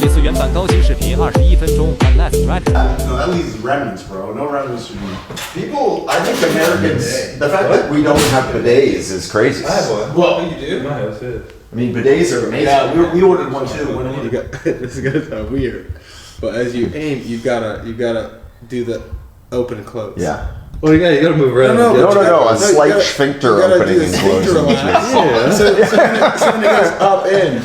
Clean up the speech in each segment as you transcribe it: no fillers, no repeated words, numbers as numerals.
这次原版高清视频21分钟 Unless Record。 No, that leaves remnants, bro. No remnants should be. People, I think Americans, the fact that we don't have bidets is crazy. I have one. Well, you do? No, that's it. I mean, bidets are amazing. Yeah, we ordered one too. When You got, this is gonna sound weird, but as you aim, you gotta do the open and close. Yeah. Well, you gotta move around. No. A slight sphincter opening and closing. Yeah. So then it goes up in.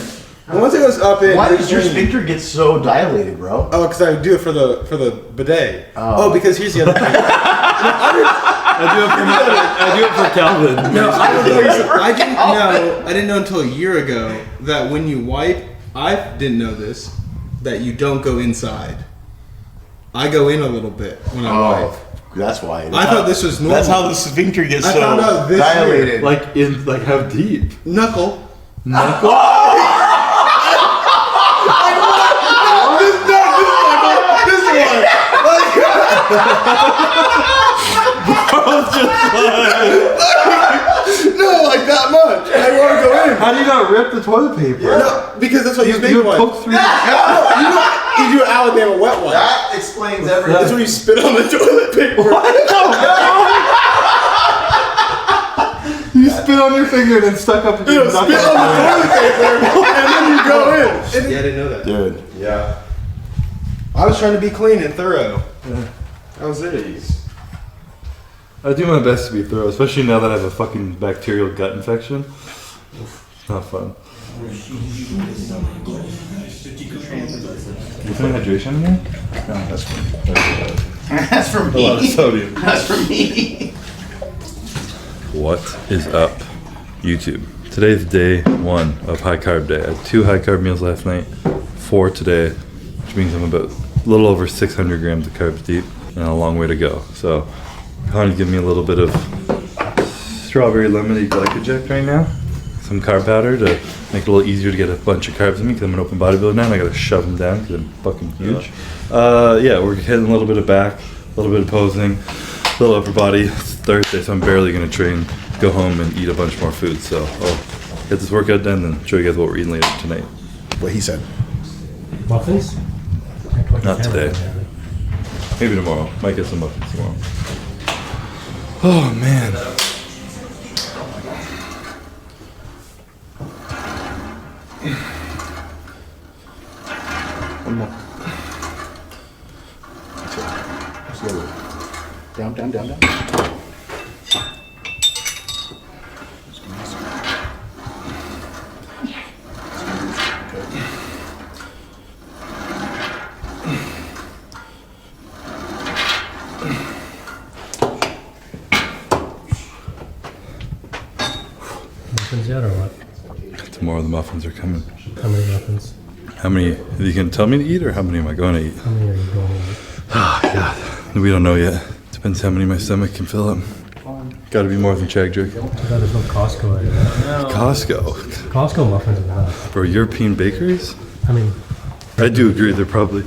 And once it goes up in, Why does your sphincter get so dilated, bro? Oh, because I do it for the bidet. Oh, because here's the other thing. I do it for Calvin. No, I didn't know until a year ago that when you wipe, I didn't know this, that you don't go inside. I go in a little bit when I wipe. That's why. I thought this was normal. That's how the sphincter gets I so found out this dilated. Like how deep? Knuckle. No, like that much. I want to go in. How do you not rip the toilet paper? No, because that's what you make You one. poke through. You do an Alabama wet one. That explains everything. That's when you spit on the toilet paper. You spit on your finger and then stuck up your You spit on the toilet paper and then you go in. Yeah, I didn't know that. Dude. Yeah. I was trying to be clean and thorough. That was it. I do my best to be thorough, especially now that I have a fucking bacterial gut infection. It's not fun. You putting hydration in here? No, that's for me. That's for me. A lot of sodium. That's for me. What is up, YouTube? Today's day one of high carb day. I had 2 high carb meals last night, 4 today, which means I'm about a little over 600 grams of carbs deep and a long way to go. So, Connie's giving me a little bit of strawberry lemonade glycogen right now. Some carb powder to make it a little easier to get a bunch of carbs in me because I'm an open bodybuilder now and I gotta shove them down because I'm fucking huge. Yeah, we're hitting a little bit of back, a little bit of posing, a little upper body. It's Thursday, so I'm barely gonna train, go home and eat a bunch more food. So I'll get this workout done and show you guys what we're eating later tonight. What he said. Muffins? Not today. Maybe tomorrow. Might get some muffins tomorrow. Oh man. One more. That's it. Just go down, down, down, down. Muffins yet or what? Tomorrow the muffins are coming. How many muffins? How many are you gonna tell me to eat or how many am I going to eat? How many are you going to eat? Oh god. We don't know yet. Depends how many my stomach can fill up. Gotta be more than Chag Drake. I thought there's no Costco anymore. Costco. Costco muffins are the best. Bro, European bakeries? I mean, I do agree, they're probably.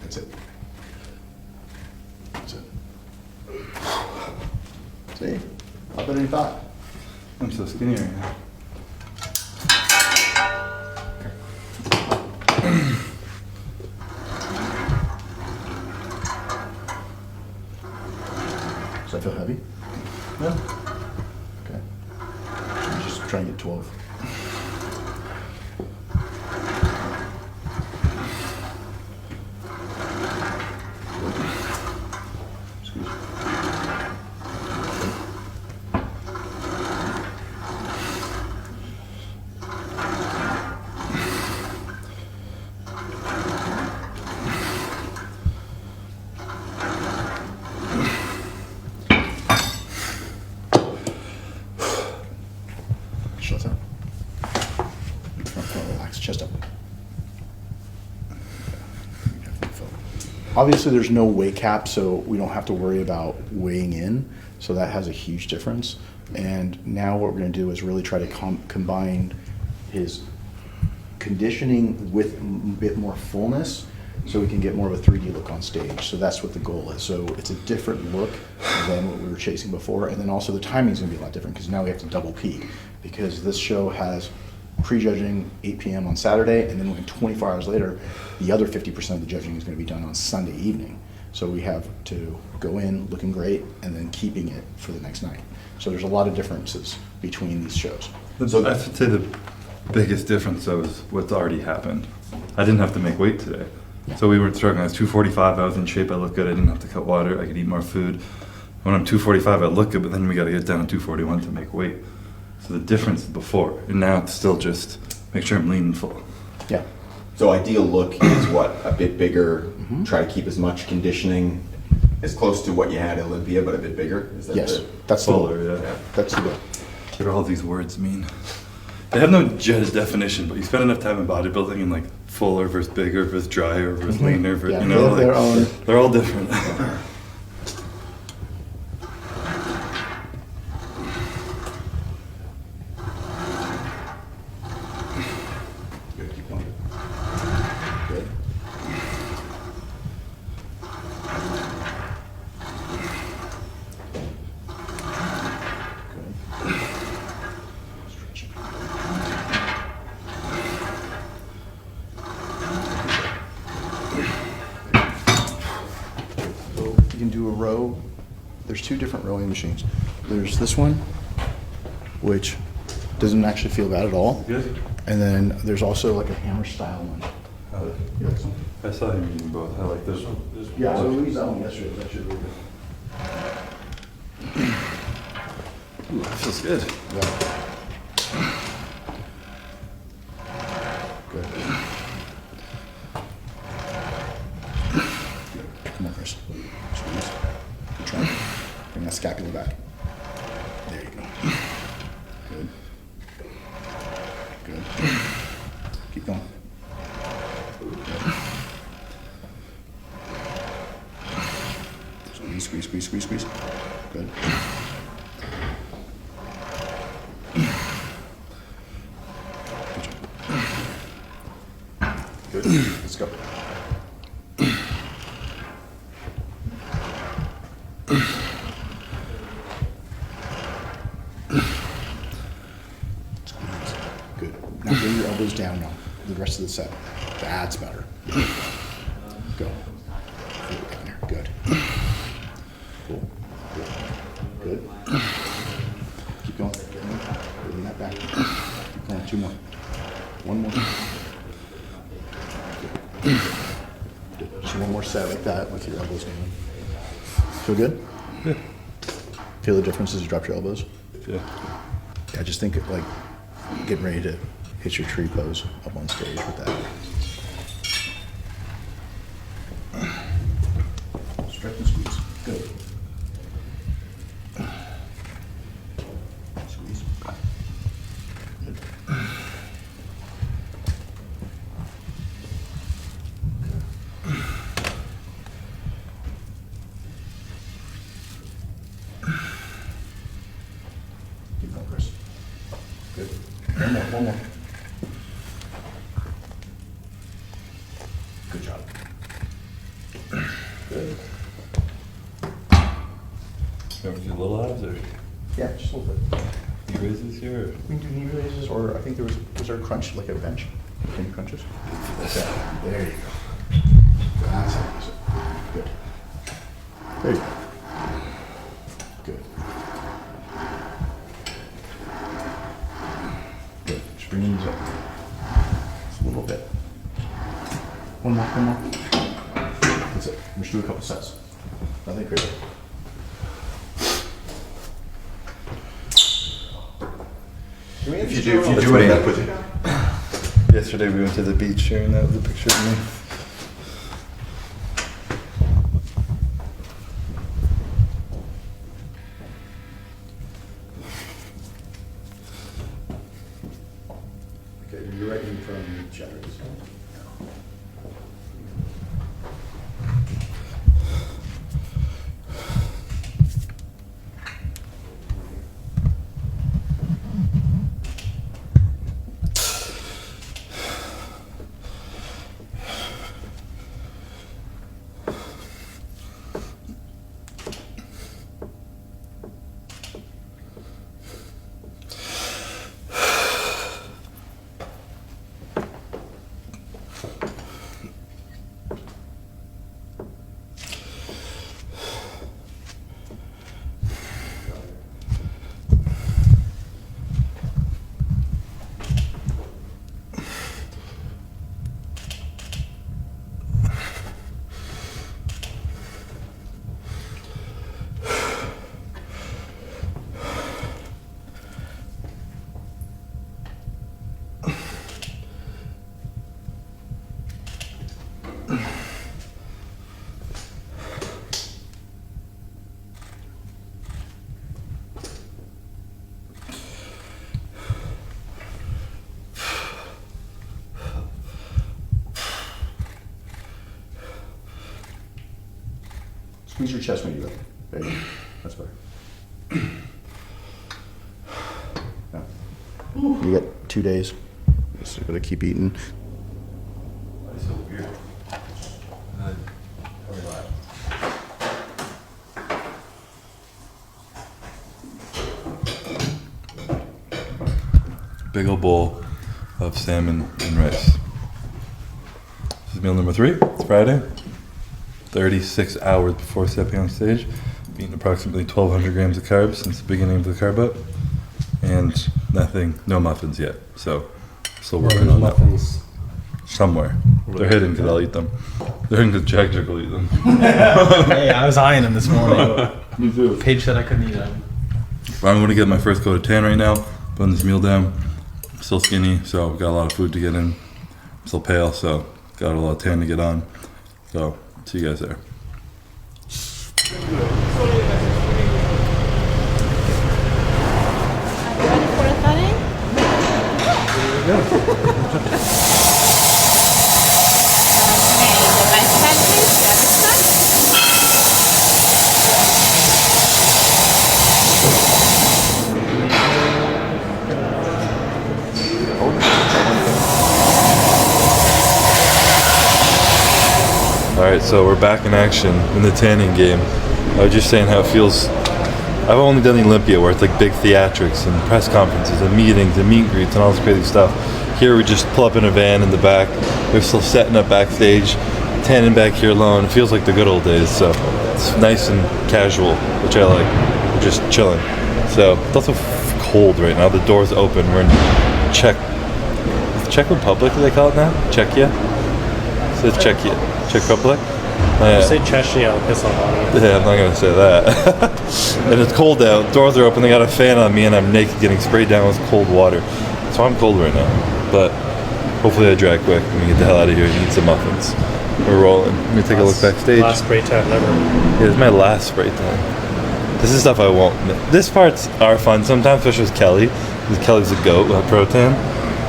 That's it. That's it. See? How better than you thought. I'm so skinny right now. Does that feel heavy? Yeah. Okay. I'm just trying to get 12. Excuse me. Shut up. Relax, chest up. Obviously, there's no weight cap, so we don't have to worry about weighing in. So that has a huge difference. And now what we're going to do is really try to combine his conditioning with a bit more fullness, so we can get more of a 3D look on stage. So that's what the goal is. So it's a different look than what we were chasing before, and then also the timing's gonna be a lot different because now we have to double peak, because this show has pre-judging 8 p.m. on Saturday, and then when 24 hours later, the other 50% of the judging is gonna be done on Sunday evening. So we have to go in looking great and then keeping it for the next night. So there's a lot of differences between these shows. So I should say the biggest difference though is what's already happened. I didn't have to make weight today. So we weren't struggling. I was 245, I was in shape, I looked good, I didn't have to cut water, I could eat more food. When I'm 245, I look good, but then we gotta get down to 241 to make weight. So the difference is before, and now it's still just make sure I'm lean and full. Yeah. So ideal look is what? A bit bigger, try to keep as much conditioning as close to what you had at Olympia, but a bit bigger? Is that Yes, that's the Fuller, goal. yeah. That's the goal. What do all these words mean? They have no definition, but you spend enough time in bodybuilding and like fuller versus bigger versus drier versus leaner versus, Yeah, you they know, have their own. they're all different. Good, keep going. Good. Good. Stretching. So you can do a row. There's two different rowing machines. There's this one, which doesn't actually feel bad at all. Good. And then there's also like a hammer style one. I saw him using both. I like this one. Yeah, so we used that one yesterday. That should be good. Ooh, that feels good. Yeah. Good. Come on, Chris. Squeeze. Good try. Bring that scapula back. There you go. Good. Good. Keep going. Squeeze, squeeze, squeeze, squeeze, squeeze. Good. Good. Let's go. Good. Now bring your elbows down now. The rest of the set. That's better. Go. Down there. Good. Cool. Good. Good. Keep going. Bring that back. Keep going. Two more. One more. Good. Just one more set like that with your elbows down. Feel good? Yeah. Feel the difference as you drop your elbows? Yeah. Yeah, just think like getting ready to hit your tree pose up on stage with that. Stretch and squeeze. Good. Squeeze. Good. Keep going, Chris. Good. One more, one more. Good job. Good. You want to do little abs or Yeah, just a little bit. knee raises here? Or? We can do knee raises, or I think was there a crunch, like a bench? Any crunches? Okay, there you go. That's how you use it. Good. There you go. Good. Good. Just bring your knees up. Just a little bit. One more, one more. That's it. We should do a couple sets. Nothing crazy. If you do end up with it. Yesterday we went to the beach here and that was a picture of me. Okay, you're right in front of the shadows. Squeeze your chest when you do it. There you go. That's better. Yeah. You got 2 days. Just gotta keep eating. That's so weird. Big old bowl of salmon and rice. This is meal number 3. It's Friday. 36 hours before stepping on stage. I've eaten approximately 1,200 grams of carbs since the beginning of the carb up. And no muffins yet. So, still Well, working there's on that. muffins. Somewhere. They're hidden because I'll eat them. They're hidden because Jack will eat them. Hey, I was eyeing him this morning. Me too. Paige said I couldn't eat them. I'm going to get my first coat of tan right now. Putting this meal down. I'm still skinny, so got a lot of food to get in. I'm still pale, so got a lot of tan to get on. So, see you guys there. Ready for the cutting? Okay, the right side please, the other side. Alright, so we're back in action in the tanning game. I was just saying how it feels. I've only done the Olympia where it's like big theatrics and press conferences and meetings and meet and greets and all this crazy stuff. Here we just pull up in a van in the back. We're still setting up backstage, tanning back here alone. It feels like the good old days, so it's nice and casual, which I like. We're just chilling. So it's also cold right now. The door's open. We're in Czech Republic, do they call it now? Czechia? So it's Czechia. Czech Republic? Say Chechnya, I'll piss off on you. Yeah, I'm not gonna say that. And it's cold out. Doors are open. They got a fan on me, and I'm naked, getting sprayed down with cold water. So I'm cold right now. But hopefully I dry quick and we get the hell out of here and eat some muffins. We're rolling. Let me take a look backstage. Last spray tan ever. Yeah, this is my last spray tan. This is stuff I won't. This parts are fun sometimes, especially with Kelly. Because Kelly's a goat with pro tan.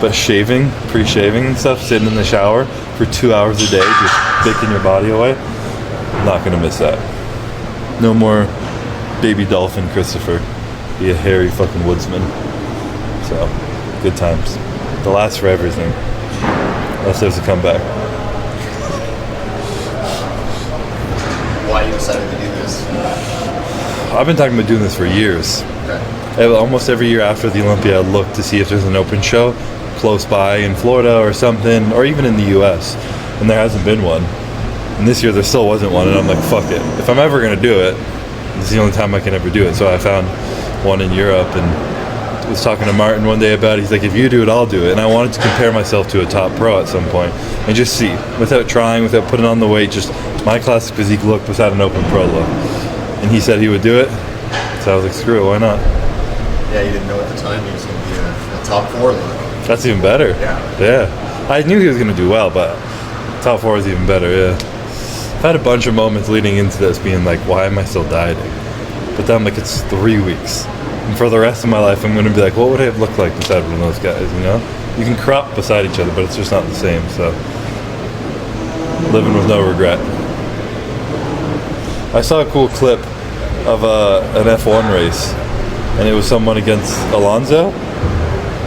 But shaving, pre-shaving and stuff, sitting in the shower for 2 hours a day, just baking your body away. I'm not gonna miss that. No more baby dolphin Christopher. Be a hairy fucking woodsman. So, good times. They'll last for everything. Unless there's a comeback. Why you decided to do this? I've been talking about doing this for years. Almost every year after the Olympia, I look to see if there's an open show close by in Florida or something, or even in the US. And there hasn't been one. And this year there still wasn't one, and I'm like, fuck it. If I'm ever gonna do it, this is the only time I can ever do it. So I found one in Europe and was talking to Martin one day about it. He's like, if you do it, I'll do it. And I wanted to compare myself to a top pro at some point and just see, without trying, without putting on the weight, just my classic physique look without an open pro look. And he said he would do it. So I was like, screw it, why not? Yeah, you didn't know at the time he was going to be a top 4 look. That's even better. Yeah. I knew he was going to do well, but top 4 is even better, yeah. I've had a bunch of moments leading into this being like, why am I still dieting? But then I'm like, it's 3 weeks. And for the rest of my life, I'm going to be like, what would I have looked like beside one of those guys, you know? You can crop beside each other, but it's just not the same, so. Living with no regret. I saw a cool clip of an F1 race, and it was someone against Alonso.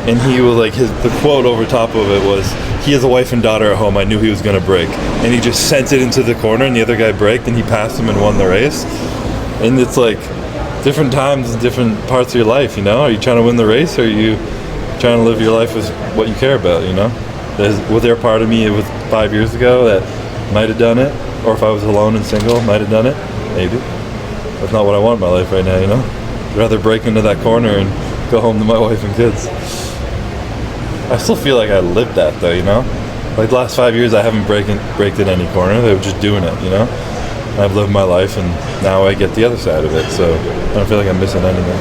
And he was like, the quote over top of it was, he has a wife and daughter at home, I knew he was going to break. And he just sent it into the corner, and the other guy braked, and he passed him and won the race. And it's like, different times and different parts of your life, you know? Are you trying to win the race, or are you trying to live your life with what you care about, you know? Was there a part of me, it was 5 years ago, that might have done it? Or if I was alone and single, might have done it? Maybe. That's not what I want in my life right now, you know? I'd rather break into that corner and go home to my wife and kids. I still feel like I lived that though, you know? Like the last 5 years I haven't braked in any corner, they were just doing it, you know? And I've lived my life and now I get the other side of it, so I don't feel like I'm missing anything.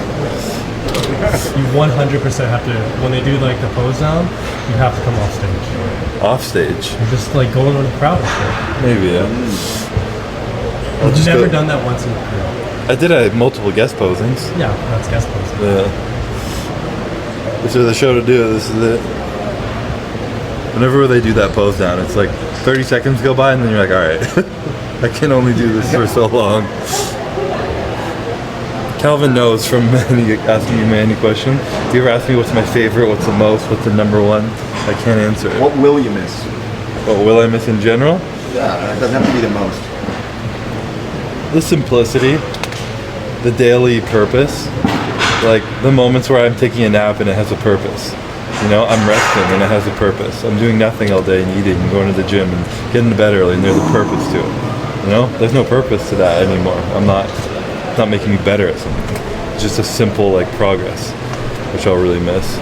You 100% have to, when they do like the pose down, you have to come off stage. off stage. Or just like going on a crowd or shit. Maybe, yeah. I've never done that once in a career. I did multiple guest posings. Yeah, that's guest posing. Yeah. This is the show to do. This is it. Whenever they do that pose down, it's like 30 seconds go by and then you're like, all right, I can only do this for so long. Calvin knows from asking me many questions. If you ever ask me what's my favorite, what's the most, what's the number one, I can't answer it. What will you miss? What will I miss in general? Yeah, it doesn't have to be the most. The simplicity, the daily purpose, like the moments where I'm taking a nap and it has a purpose. You know, I'm resting and it has a purpose. I'm doing nothing all day and eating and going to the gym and getting to bed early and there's a purpose to it. You know, there's no purpose to that anymore. It's not making me better at something. It's just a simple like progress, which I'll really miss.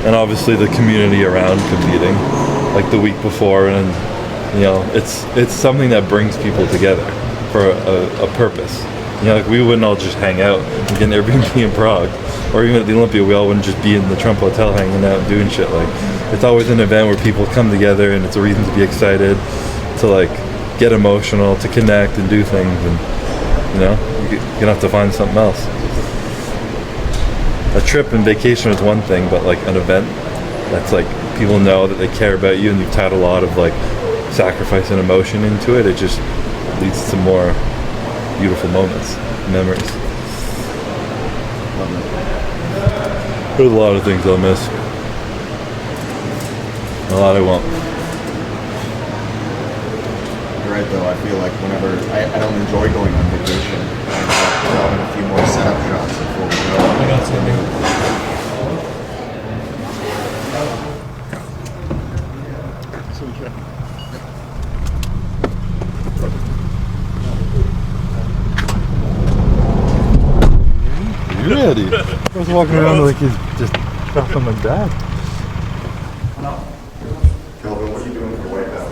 And obviously the community around competing, like the week before, and you know, it's something that brings people together for a purpose. You know, like we wouldn't all just hang out and get an Airbnb in Prague, or even at the Olympia, we all wouldn't just be in the Trump Hotel hanging out and doing shit. Like, it's always an event where people come together and it's a reason to be excited, to like get emotional, to connect and do things, and you know, you're gonna have to find something else. A trip and vacation is one thing, but like an event that's like people know that they care about you and you've tied a lot of like sacrifice and emotion into it, it just leads to more beautiful moments, memories. There's a lot of things I'll miss. A lot I won't. You're right, though. I feel like whenever I don't enjoy going on vacation, I end up grabbing a few more setup shots before we go. I got some. You ready? I was walking around like he's just dropping my bag. Kelvin, what are you doing for white belt?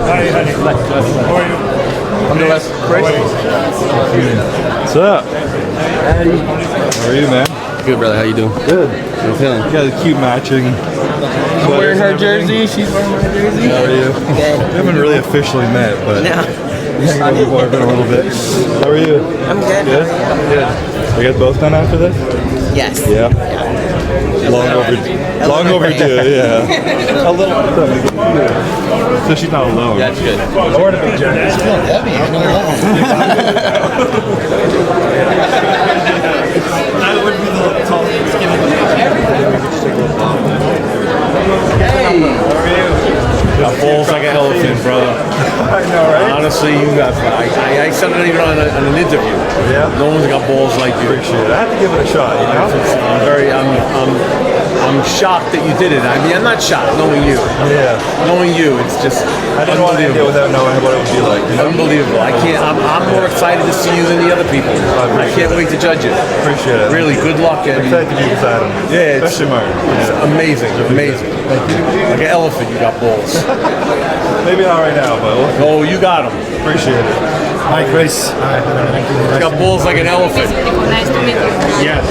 Hi, honey. How are you? On the left, what's up? How are you, man? Good, brother. How you doing? Good. I'm feeling. You got a cute matching. I'm wearing her jersey. She's wearing my jersey. How are you? Good. We haven't really officially met, but No. we hang out before for a little bit. How are you? I'm good. Good? Good. You guys both done after this? Yes. Yeah. Long overdue, yeah. A little bit. So she's not alone. That's good. I wear a big jacket. It's not heavy. I would be the tall, skinny. Hey. Got balls like an elephant, brother. I know, right? Honestly, you got. I said it even on an interview. Yeah. No one's got balls like you. Appreciate it. I have to give it a shot, you know? I'm shocked that you did it. I mean, I'm not shocked knowing you. Yeah. Knowing you, it's just I didn't want to do it without knowing what it would be like. You know? unbelievable. I can't. I'm more excited to see you than the other people. I can't wait to judge it. Appreciate it. Really, good luck. I'm And excited to be beside him. yeah, Especially Martin. it's amazing, amazing. Like an elephant, you got balls. Maybe not right now, but Oh, you got them. appreciate it. Hi, Chris. You got balls like an elephant. Nice to meet you. Yes.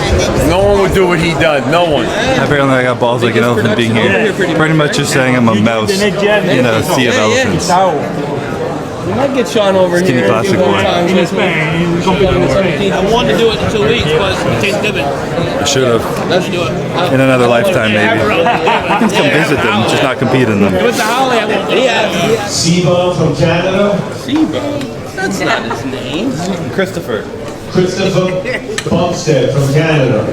No one would do what he did. No one. Apparently I got balls like an elephant being here. Pretty much just saying I'm a mouse in a sea of elephants. You might get Sean over Skinny here. plastic boy. I wanted to do it in 2 weeks, but it tastes good. I should have. Let's do it. In another lifetime, maybe. I can come visit them, just not compete in them. With the Holly, I won't do it. Siba from Canada. Siba. That's not his name. Christopher. Christopher Bumstead from Canada.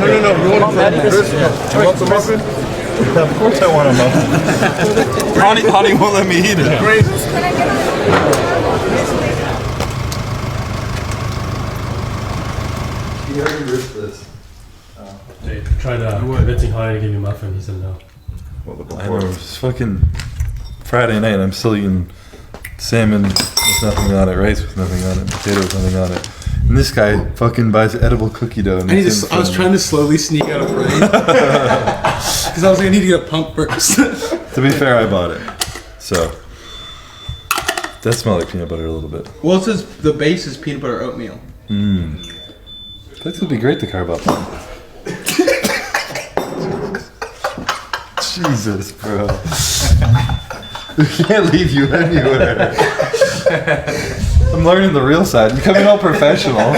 No. You want a muffin? Of course I want a muffin. Honey won't let me eat it. You already risked this. They tried convincing Holly to give me a muffin. He said no. I know, it's fucking Friday night and I'm still eating salmon with nothing on it, rice with nothing on it, potato with nothing on it. And this guy fucking buys edible cookie dough. And I was trying to slowly sneak out a frame. Because I was like, I need to get a pump first. To be fair, I bought it. So, that smells like peanut butter a little bit. Well, it says the base is peanut butter oatmeal. This would be great to carve up on. Jesus, bro. We can't leave you anywhere. I'm learning the real side. I'm becoming all professional.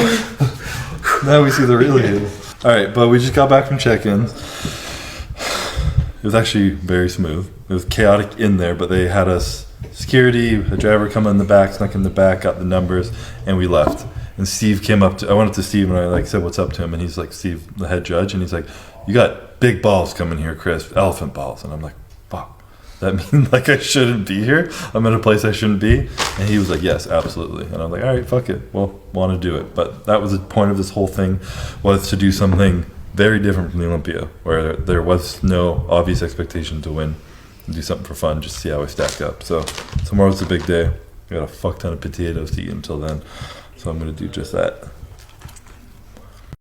Now we see the real you. Alright, but we just got back from check-in. It was actually very smooth. It was chaotic in there, but they had us security, a driver come in the back, snuck in the back, got the numbers, and we left. And Steve came up to, I went up to Steve and I said what's up to him, and he's like, Steve, the head judge, and he's like, you got big balls coming here, Chris, elephant balls. And I'm like, fuck, that means like I shouldn't be here? I'm in a place I shouldn't be? And he was like, yes, absolutely. And I'm like, all right, fuck it, well, want to do it. But that was the point of this whole thing, was to do something very different from the Olympia, where there was no obvious expectation to win, and do something for fun, just see how I stack up. So tomorrow's a big day. I got a fuck ton of potatoes to eat until then, so I'm gonna do just that.